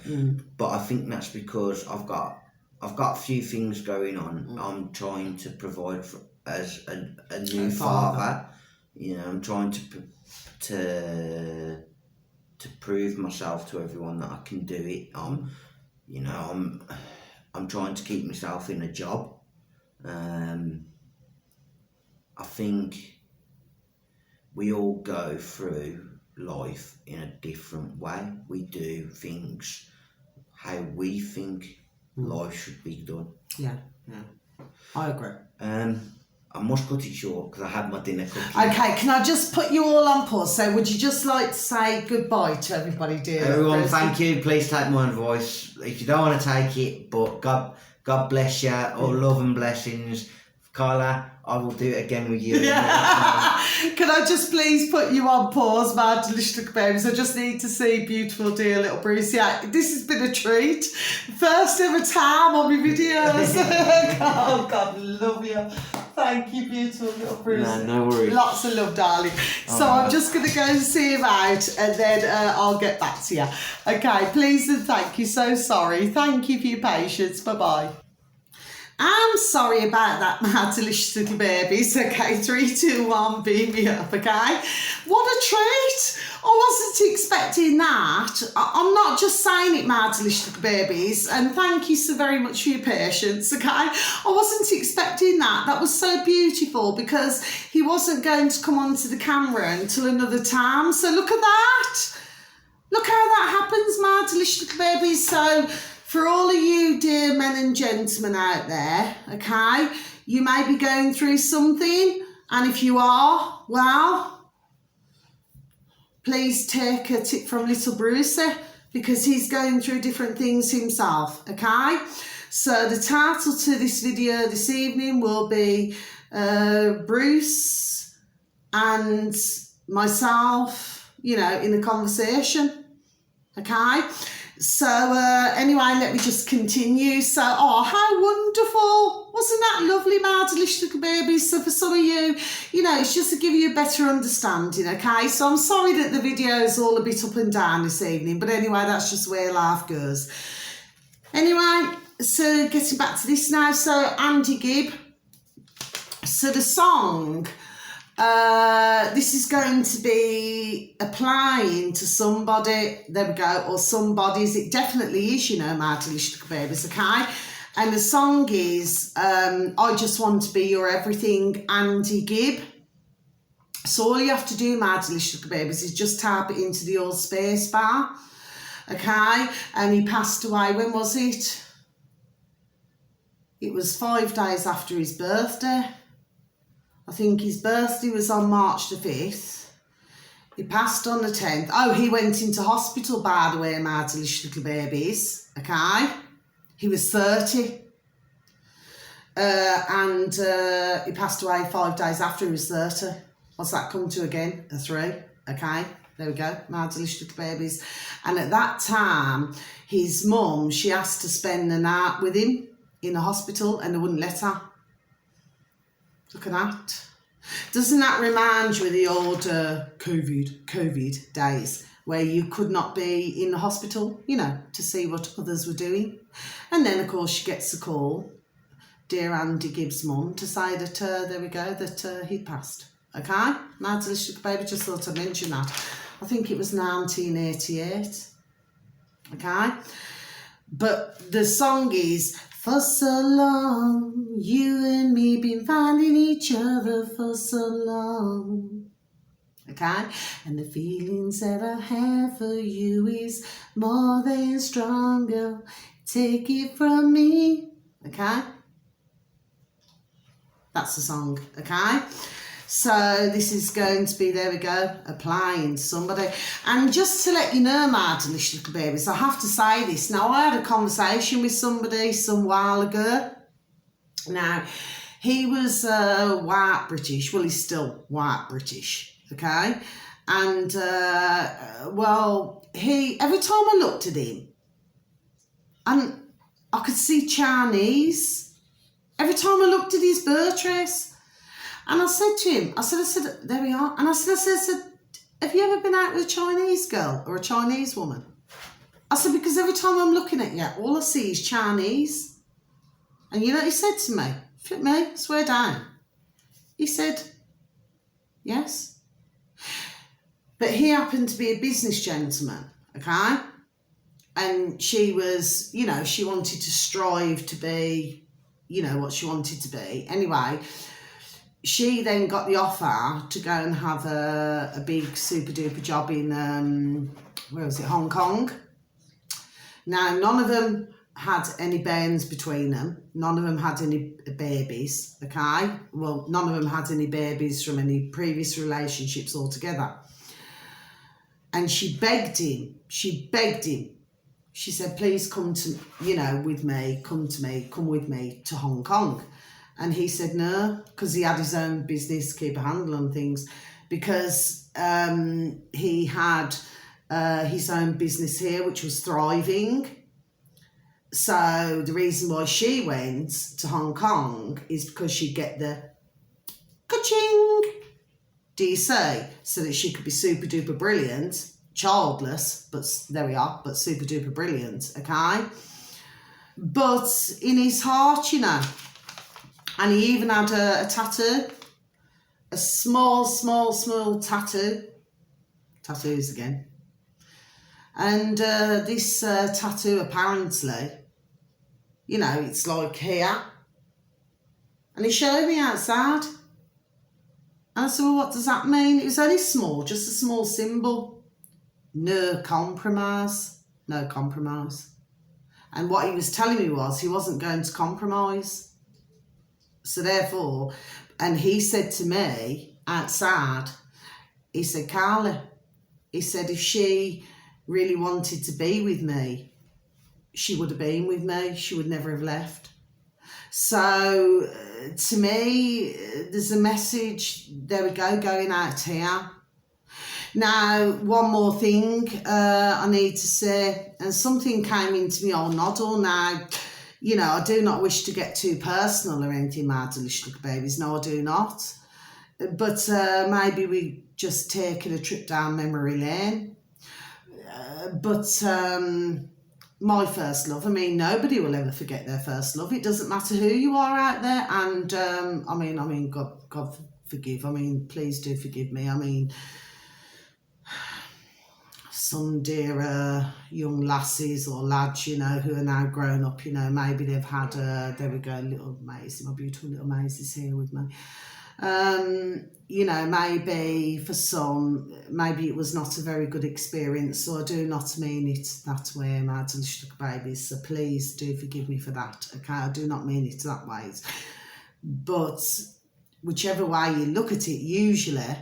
But I think that's because I've got a few things going on. I'm trying to provide as a new father. I'm trying to prove myself to everyone that I can do it. I'm trying to keep myself in a job. I think we all go through life in a different way. We do things how we think life should be done. Yeah, I agree. I must cut it short because I had my dinner cooking. Okay, can I just put you all on pause? So would you just like to say goodbye to everybody, dear? Everyone, thank you. Please take my advice. If you don't want to take it, but God bless you. All love and blessings. Carla, I will do it again with you. Yeah. Can I just please put you on pause, my delicious little babies? I just need to see beautiful dear little Bruce. Yeah, this has been a treat. First ever time on my videos. Oh God, love you. Thank you, beautiful little Bruce. No worries. Lots of love, darling. So I'm just going to go and see him out and then I'll get back to you. Okay, please and thank you. So sorry. Thank you for your patience. Bye-bye. I'm sorry about that, my delicious little babies. Okay, 3, 2, 1, beam me up, okay? What a treat! I wasn't expecting that. I'm not just saying it, my delicious little babies, and thank you so very much for your patience, okay? I wasn't expecting that. That was so beautiful because he wasn't going to come onto the camera until another time. So look at that. Look how that happens, my delicious little babies. So for all of you dear men and gentlemen out there, okay, you may be going through something, and if you are, well, please take a tip from little Brucey because he's going through different things himself, okay? So the title to this video this evening will be Bruce and myself, in a conversation, okay? So anyway, let me just continue. So, how wonderful. Wasn't that lovely, my delicious little babies? So for some of you, it's just to give you a better understanding, okay? So I'm sorry that the video is all a bit up and down this evening, but anyway, that's just where life goes. Anyway, so getting back to this now. So Andy Gibb. So the song... this is going to be applying to somebody, there we go, or somebody's. It definitely is, my delicious little babies, okay? And the song is I Just Want to Be Your Everything, Andy Gibb. So all you have to do, my delicious little babies, is just type it into the old space bar, okay? And he passed away, when was it? It was 5 days after his birthday. I think his birthday was on March the 5th. He passed on the 10th. Oh, he went into hospital, by the way, my delicious little babies. Okay? He was 30. And he passed away 5 days after he was 30. What's that come to again? A 3. Okay? There we go. My delicious little babies. And at that time, his mum, she asked to spend the night with him in the hospital and they wouldn't let her. Look at that. Doesn't that remind you of the old COVID days where you could not be in the hospital, to see what others were doing? And then, of course, she gets a call, dear Andy Gibb's mum, to say that, there we go, that he'd passed. Okay? My delicious baby, just thought I'd mention that. I think it was 1988. Okay? But the song is... For so long, you and me been finding each other for so long. okay? And the feelings that I have for you is more than stronger. Take it from me, okay? That's the song, okay? So this is going to be, there we go, applying to somebody. And just to let you know, my delicious little babies, I have to say this. Now, I had a conversation with somebody some while ago. Now, he was white British. Well, he's still white British, okay? And, well, every time I looked at him, and I could see Chinese. Every time I looked at his birth trace. And I said to him, I said, there we are. And I said, have you ever been out with a Chinese girl or a Chinese woman? I said, because every time I'm looking at you, all I see is Chinese. And you know what he said to me? Flip me, swear down. He said, yes. But he happened to be a business gentleman, okay? And she was, you know, she wanted to strive to be, you know, what she wanted to be. Anyway, she then got the offer to go and have a big super duper job in, where was it, Hong Kong. Now, none of them had any bairns between them. None of them had any babies, okay? Well, none of them had any babies from any previous relationships altogether. And she begged him. She said, please come to, you know, with me, come with me to Hong Kong. And he said no, because he had his own business, keep a handle on things, because he had his own business here, which was thriving. So the reason why she went to Hong Kong is because she'd get the ka-ching, do you see? So that she could be super duper brilliant, childless, but there we are, but super duper brilliant, okay? But in his heart, you know, and he even had a tattoo, a small tattoo, tattoos again. And this tattoo apparently, you know, it's like here. And he showed me outside. And I said, well, what does that mean? It was only small, just a small symbol. No compromise. And what he was telling me was he wasn't going to compromise. So therefore, and he said to me outside, he said, Carla, he said, if she really wanted to be with me, she would have been with me. She would never have left. So to me, there's a message, there we go, going out here. Now, one more thing I need to say, and something came into me old noddle now. You know, I do not wish to get too personal or anything, my delicious little babies. No, I do not. But maybe we just taking a trip down memory lane. But my first love, I mean, nobody will ever forget their first love. It doesn't matter who you are out there. And I mean, God forgive. I mean, please do forgive me. I mean, some dear young lassies or lads, you know, who are now grown up, you know, maybe they've had, there we go, little Maisie, my beautiful little Maisie's here with me. You know, maybe for some, maybe it was not a very good experience, so I do not mean it that way, my delicious little babies, so please do forgive me for that, okay? I do not mean it that way. But whichever way you look at it, usually,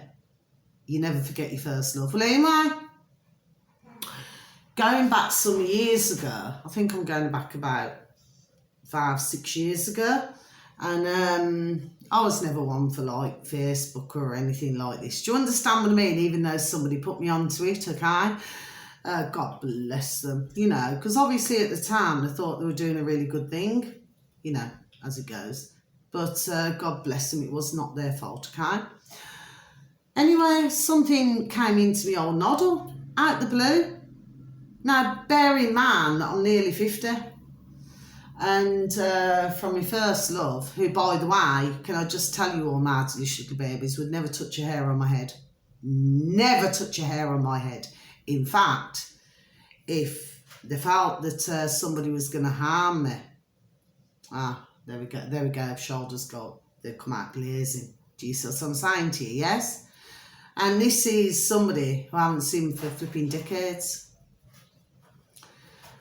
you never forget your first love. Well, anyway, going back some years ago, I think I'm going back about 5-6 years ago, and I was never one for like Facebook or anything like this. Do you understand what I mean? Even though somebody put me onto it, okay? God bless them, you know, because obviously at the time I thought they were doing a really good thing, you know, as it goes. But God bless them, it was not their fault, okay? Anyway, something came into me old noddle, out the blue. Now, bear in mind that I'm nearly 50. And from my first love, who, by the way, can I just tell you all, my delicious little babies, would never touch a hair on my head. Never touch a hair on my head. In fact, if they felt that somebody was going to harm me, there we go, shoulders go, they'd come out blazing. Do you see what I'm saying to you, yes? And this is somebody who I haven't seen for flipping decades.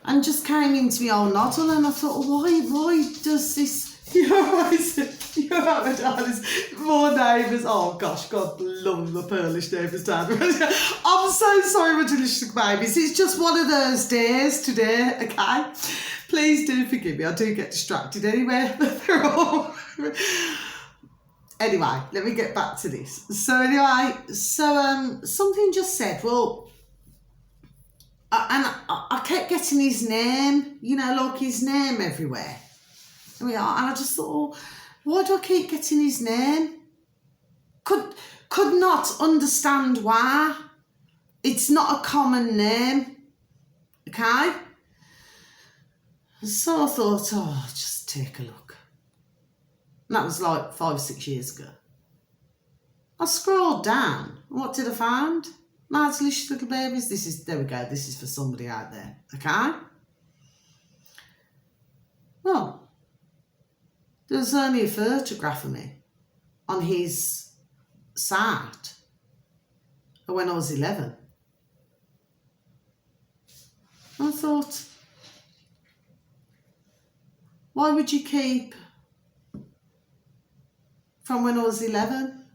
And just came into my old noddle, and I thought, why does this... You're right, my darlings. More neighbours. Oh gosh, God love the Polish neighbours down. I'm so sorry, my delicious babies. It's just one of those days today, okay? Please do forgive me. I do get distracted anyway. Anyway, let me get back to this. So something just said, well, I kept getting his name, like his name everywhere. And I just thought, oh, why do I keep getting his name? Could not understand why. It's not a common name, okay? So I thought, just take a look. And that was like 5 or 6 years ago. I scrolled down. What did I find? My delicious little babies. There we go. This is for somebody out there, okay? Well, there was only a photograph of me on his site when I was 11. I thought, why would you keep from when I was 11?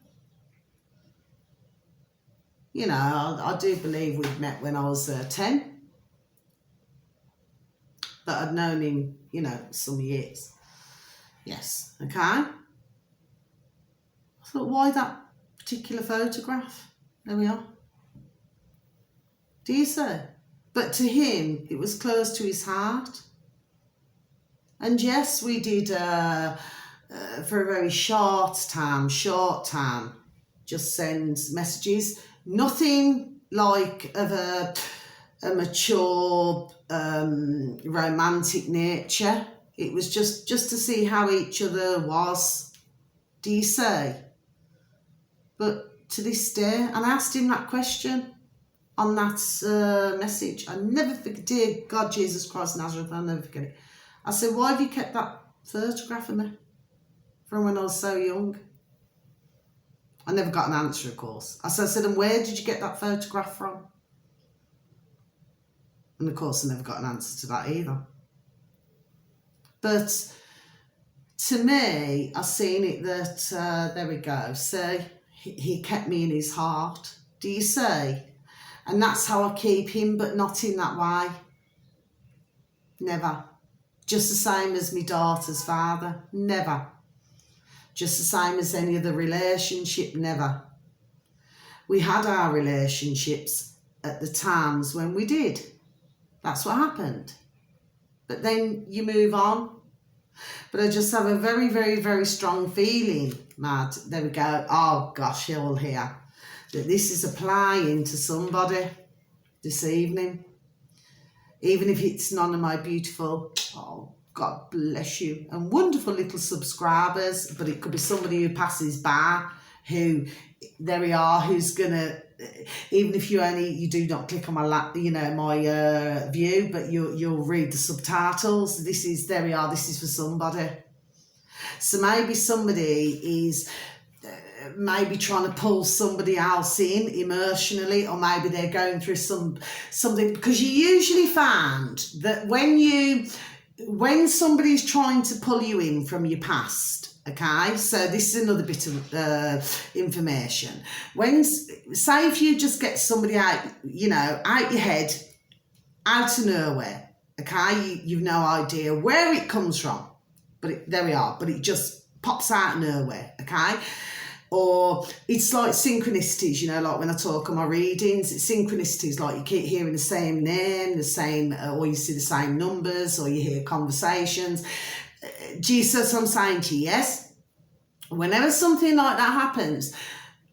I do believe we'd met when I was 10. But I'd known him, some years. Yes, okay. I thought, why that particular photograph? There we are. Do you see? But to him, it was close to his heart. And yes, we did, for a very short time, just send messages. Nothing like of a mature, romantic nature. It was just to see how each other was. Do you say? But to this day, and I asked him that question on that message. I never forget, dear God, Jesus Christ, Nazareth, I'll never forget it. I said, why have you kept that photograph of me from when I was so young? I never got an answer, of course. I said, and where did you get that photograph from? And of course, I never got an answer to that either. But to me, I've seen it that, there we go. See, he kept me in his heart. Do you see? And that's how I keep him, but not in that way. Never. Just the same as my daughter's father. Never. Just the same as any other relationship. Never. We had our relationships at the times when we did. That's what happened. But then you move on. But I just have a very, very, very strong feeling, Mad. There we go. Oh, gosh, you'll hear that this is applying to somebody this evening. Even if it's none of my beautiful, oh, God bless you, and wonderful little subscribers, but it could be somebody who passes by who, there we are, who's going to, even if you do not click on my view, but you'll read the subtitles. There we are, this is for somebody. So maybe somebody is maybe trying to pull somebody else in emotionally, or maybe they're going through something, because you usually find that when somebody's trying to pull you in from your past, okay, so this is another bit of information. Say if you just get somebody out your head, out of nowhere, okay, you've no idea where it comes from, but there we are, but it just pops out of nowhere, okay? Or it's like synchronicities, like when I talk on my readings, it's synchronicities, like you keep hearing the same name, or you see the same numbers, or you hear conversations. Jesus, I'm saying to you, yes, whenever something like that happens,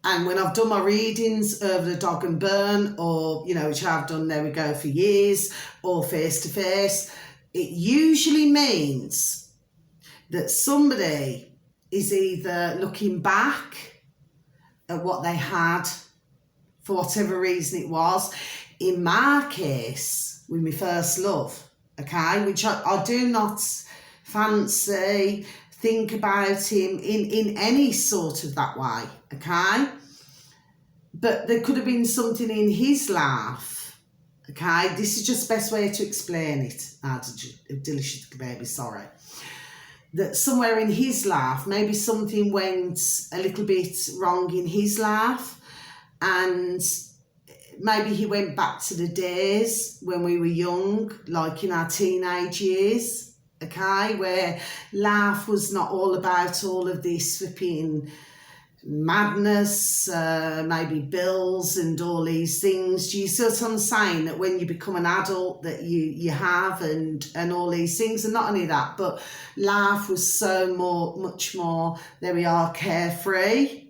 and when I've done my readings over the dog and burn, or, which I've done, there we go, for years, or face to face, it usually means that somebody is either looking back at what they had, for whatever reason it was. In my case, with my first love, okay, which I do not fancy, think about him in any sort of that way, okay? but there could have been something in his laugh. Okay, this is just the best way to explain it. Delicious baby, sorry. That somewhere in his laugh, maybe something went a little bit wrong in his laugh, and maybe he went back to the days when we were young, like in our teenage years, okay, where laugh was not all about all of this flipping madness, maybe bills and all these things. Do you see what I'm saying? That when you become an adult that you have and all these things, and not only that, but laugh was so much more, there we are, carefree,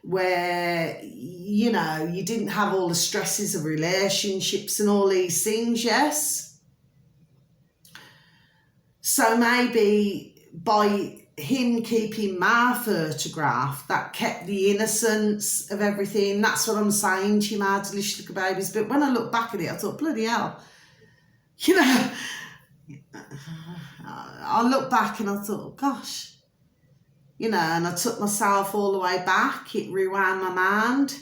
where, you know, you didn't have all the stresses of relationships and all these things, yes? So maybe by him keeping my photograph, that kept the innocence of everything. That's what I'm saying to you, my delicious little babies. But when I look back at it, I thought, bloody hell, you know, I look back and I thought, gosh, you know, and I took myself all the way back. It rewound my mind,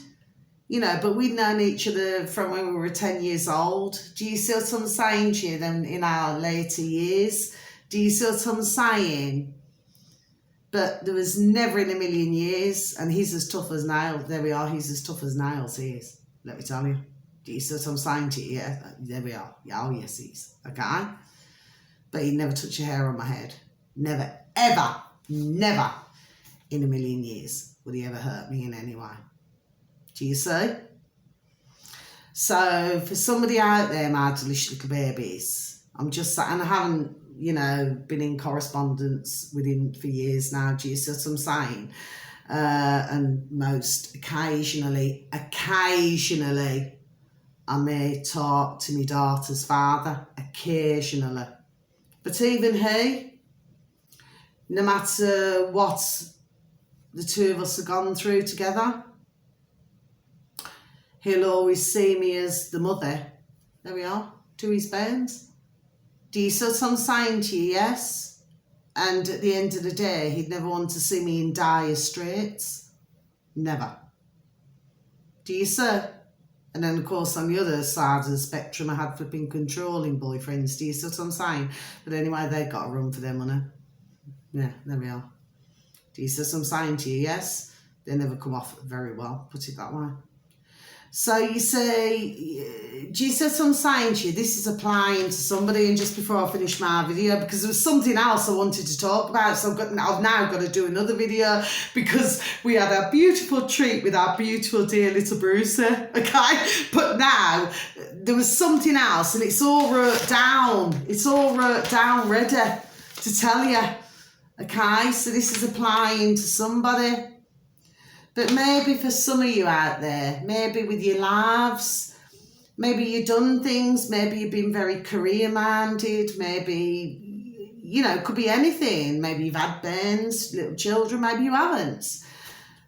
you know, but we'd known each other from when we were 10 years old. Do you see what I'm saying to you then in our later years? Do you see what I'm saying? But there was never in a million years, and he's as tough as nails. There we are, he's as tough as nails, he is. Let me tell you. Do you see what I'm saying to you? Yeah, there we are. Yeah, oh yes, he is. Okay? But he'd never touch a hair on my head. Never, ever, never in a million years would he ever hurt me in any way. Do you see? So for somebody out there, my delicious little babies, I'm just saying, and I haven't, you know, been in correspondence with him for years now. Do you see what I'm saying? And most occasionally, I may talk to my daughter's father, occasionally. But even he, no matter what the two of us have gone through together, he'll always see me as the mother. There we are, to his bones. Do you see what I'm saying to you? Yes. And at the end of the day, he'd never want to see me in dire straits. Never. Do you see? And then, of course, on the other side of the spectrum, I had flipping controlling boyfriends. Do you see what I'm saying? But anyway, they've got to run for their money. Yeah, there we are. Do you see what I'm saying to you? Yes. They never come off very well, put it that way. So you say, do you see what I'm saying to you? This is applying to somebody. And just before I finish my video, because there was something else I wanted to talk about, so I've now got to do another video, because we had a beautiful treat with our beautiful dear little Brucer, okay? But now there was something else, and it's all wrote down. It's all wrote down, ready to tell you, okay? So this is applying to somebody. But maybe for some of you out there, maybe with your lives, maybe you've done things, maybe you've been very career-minded, maybe, you know, it could be anything. Maybe you've had bairns, little children, maybe you haven't.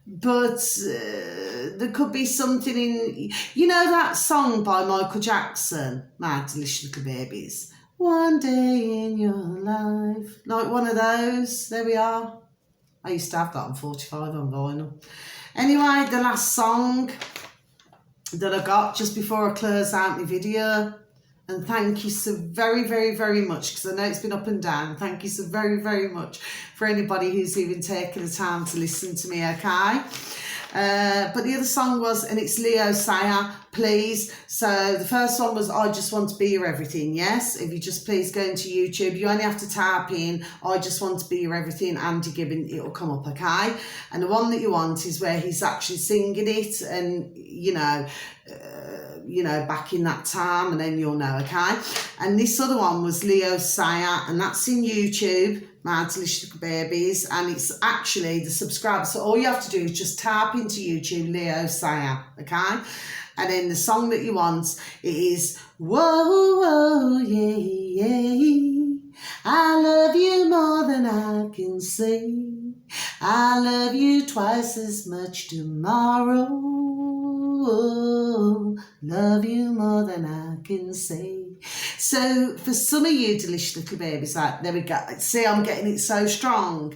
But there could be something in, you know that song by Michael Jackson, My Delicious Little Babies? One day in your life. Like one of those, there we are. I used to have that on 45 on vinyl. Anyway, the last song that I got just before I close out my video, and thank you so very, very, very much, because I know it's been up and down. Thank you so very, very much for anybody who's even taken the time to listen to me, okay? But the other song was, and it's Leo Sayer, Please. So the first one was I Just Want to Be Your Everything, yes? If you just please go into YouTube, you only have to type in I Just Want to Be Your Everything, Andy Gibbon, it'll come up, okay? And the one that you want is where he's actually singing it, and, you know, back in that time, and then you'll know, okay? And this other one was Leo Sayer, and that's in YouTube, My Delicious Little Babies, and it's actually the subscribe. So all you have to do is just type into YouTube Leo Sayer, okay? And then the song that you want, it is Whoa, whoa, yeah, yeah. I love you more than I can say. I love you twice as much tomorrow. Love you more than I can say. So for some of you delicious little babies, like, there we go. See, I'm getting it so strong.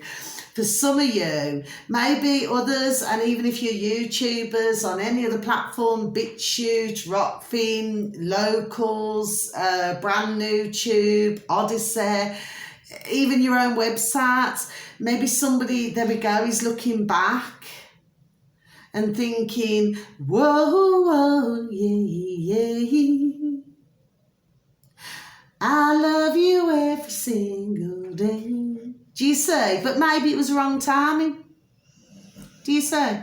For some of you, maybe others, and even if you're YouTubers on any other platform, BitChute, Rockfin, Locals, Brand New Tube, Odyssey, even your own website, maybe somebody, there we go, is looking back and thinking, whoa, whoa, yeah. I love you every single day. Do you see? But maybe it was wrong timing. Do you see?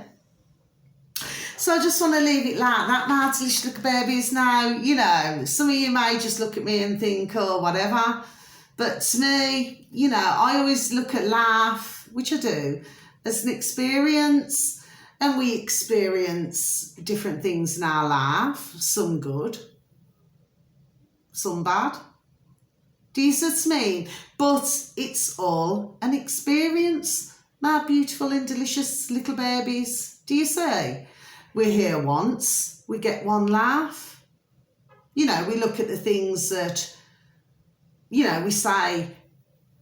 So I just want to leave it like that, my delicious little babies. Now, you know, some of you may just look at me and think, oh, whatever. But to me, you know, I always look at life, which I do, as an experience. And we experience different things in our life, some good, some bad. Do you see what I mean? But it's all an experience, my beautiful and delicious little babies. Do you see? We're here once, we get one laugh. You know, we look at the things that, you know, we say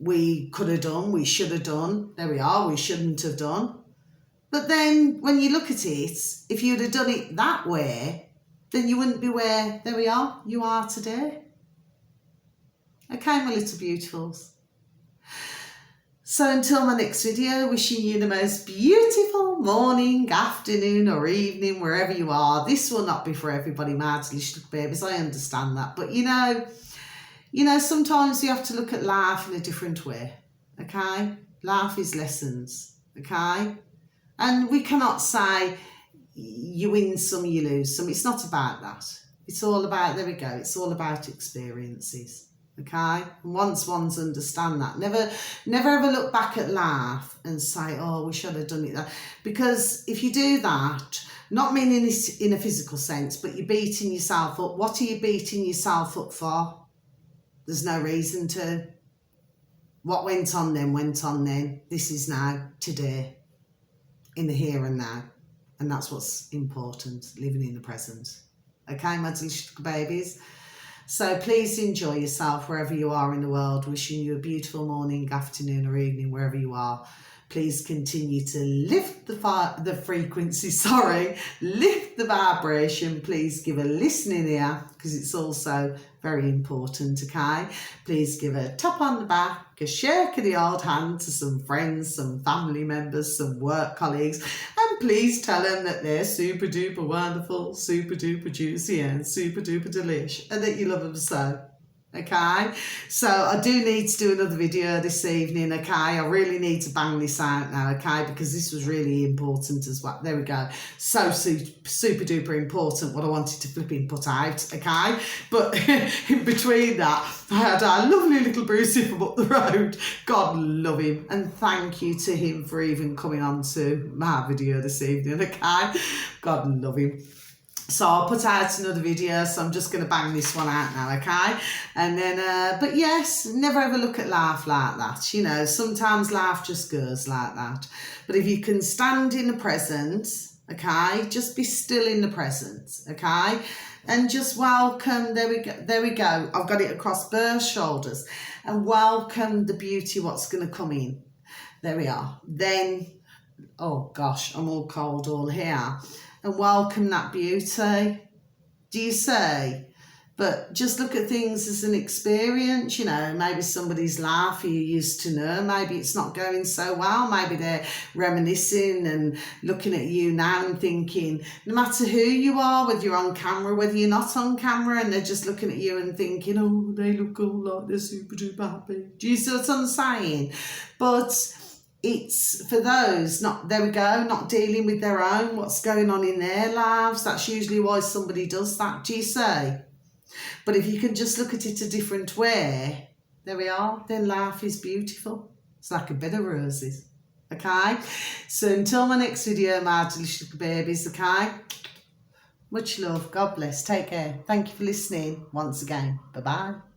we could have done, we should have done. There we are, we shouldn't have done. But then when you look at it, if you'd have done it that way, then you wouldn't be where, there we are, you are today. Okay, my little beautifuls. So until my next video, wishing you the most beautiful morning, afternoon or evening, wherever you are. This will not be for everybody, my delicious little babies, I understand that. But you know, sometimes you have to look at life in a different way, okay? Life is lessons, okay? And we cannot say you win some, you lose some. It's not about that. It's all about, there we go, it's all about experiences. Okay, and once one's understand that, never ever look back at life and say, oh, we should have done it that. Because if you do that, not meaning this in a physical sense, but you're beating yourself up. What are you beating yourself up for? There's no reason to. What went on then. This is now, today, in the here and now. And that's what's important, living in the present. Okay, my delicious babies. So please enjoy yourself wherever you are in the world. Wishing you a beautiful morning, afternoon or evening, wherever you are. Please continue to lift the frequency, lift the vibration. Please give a listening ear, because it's also very important, okay? Please give a tap on the back, a shake of the old hand to some friends, some family members, some work colleagues, and please tell them that they're super duper wonderful, super duper juicy and super duper delish, and that you love them so. Okay, so I do need to do another video this evening. Okay, I really need to bang this out now. Okay, because this was really important as well. There we go. So super duper important what I wanted to flipping put out. Okay, but in between that, I had our lovely little Brucey from up the road. God love him, and thank you to him for even coming on to my video this evening. Okay, God love him. So I'll put out another video, so I'm just going to bang this one out now, okay? And then, but yes, never ever look at life like that. You know, sometimes life just goes like that. But if you can stand in the present, okay, just be still in the present, okay? And just welcome, there we go. I've got it across both shoulders. And welcome the beauty, what's going to come in. There we are. Then, oh gosh, I'm all cold all here. And welcome that beauty. Do you see? But just look at things as an experience, you know, maybe somebody's life you used to know, maybe it's not going so well, maybe they're reminiscing and looking at you now and thinking, no matter who you are, whether you're on camera, whether you're not on camera, and they're just looking at you and thinking, oh, they look all like they're super duper happy. Do you see what I'm saying? But it's for those not, there we go, not dealing with their own, what's going on in their lives. That's usually why somebody does that, do you see? But if you can just look at it a different way, there we are, then life is beautiful. It's like a bed of roses, okay? So until my next video, my delicious little babies, okay? Much love, God bless, take care. Thank you for listening once again. Bye-bye.